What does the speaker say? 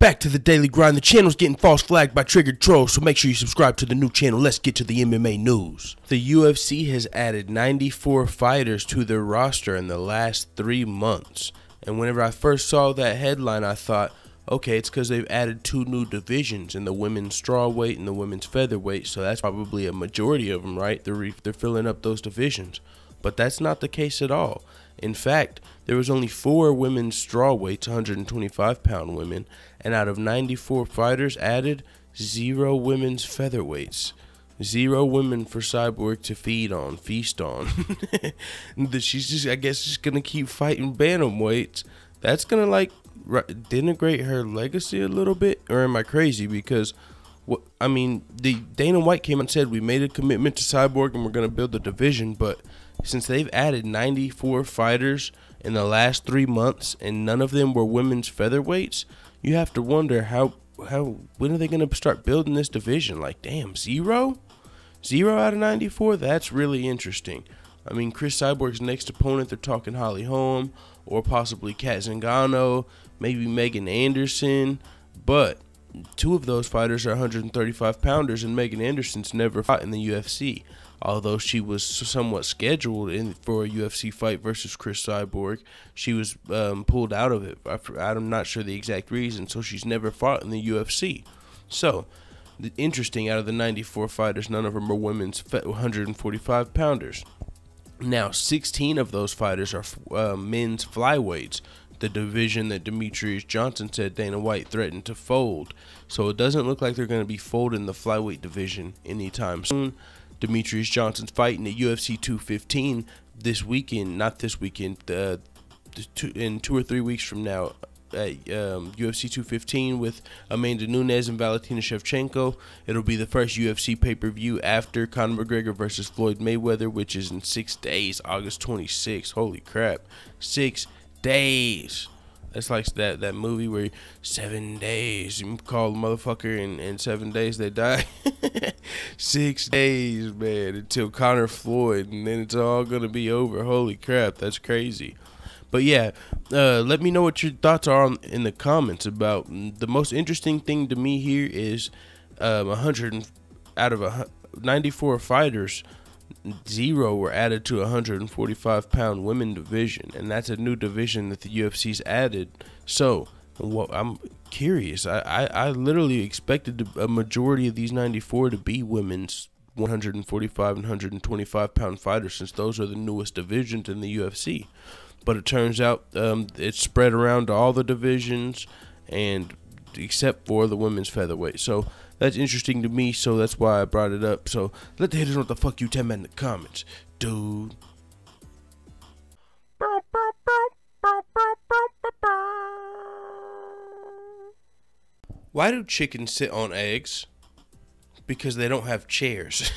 Back to the daily grind. The channel's getting false flagged by triggered trolls, so make sure you subscribe to the new channel. Let's get to the MMA news. The UFC has added 94 fighters to their roster in the last 3 months. And whenever I first saw that headline, I thought, okay, it's because they've added 2 new divisions in the women's strawweight and the women's featherweight, so that's probably a majority of them, right? They're filling up those divisions. But that's not the case at all. In fact, there was only 4 women's strawweights, 125-pound women, and out of 94 fighters added, 0 women's featherweights. 0 women for Cyborg to feast on. She's just, I guess, just gonna keep fighting bantamweights. That's gonna like denigrate her legacy a little bit, or am I crazy? Because Dana White came and said we made a commitment to Cyborg and we're gonna build a division, but since they've added 94 fighters in the last 3 months and none of them were women's featherweights, you have to wonder when are they gonna start building this division? Like, damn, 0 out of 94? That's really interesting. I mean, Chris Cyborg's next opponent, they're talking Holly Holm or possibly Kat Zingano, maybe Megan Anderson, but 2 of those fighters are 135-pounders, and Megan Anderson's never fought in the UFC, although she was somewhat scheduled for a UFC fight versus Chris Cyborg. She was pulled out of it. I'm not sure the exact reason, so she's never fought in the UFC. So, interesting, out of the 94 fighters, none of them are women's 145-pounders. Now, 16 of those fighters are men's flyweights, the division that Demetrius Johnson said Dana White threatened to fold. So it doesn't look like they're going to be folding the flyweight division anytime soon. Demetrius Johnson's fighting at UFC 215 this weekend, not this weekend, in 2 or 3 weeks from now at UFC 215 with Amanda Nunes and Valentina Shevchenko. It'll be the first UFC pay-per-view after Conor McGregor versus Floyd Mayweather, which is in 6 days, August 26th. Holy crap, 6 days. That's like that movie where 7 days, you call the motherfucker and in 7 days they die. 6 days, man, until Conor Floyd, and then it's all gonna be over. Holy crap, that's crazy. But yeah, let me know what your thoughts are in the comments about the most interesting thing to me here is 100 out of 94 fighters, 0 were added to a 145-pound women division, and that's a new division that the UFC's added. So, I'm curious. I literally expected a majority of these 94 to be women's 145 and 125-pound fighters, since those are the newest divisions in the UFC. But it turns out it's spread around to all the divisions, and except for the women's featherweight. So that's interesting to me, so that's why I brought it up. So let the haters know what the fuck you tell me in the comments, dude. Why do chickens sit on eggs? Because they don't have chairs.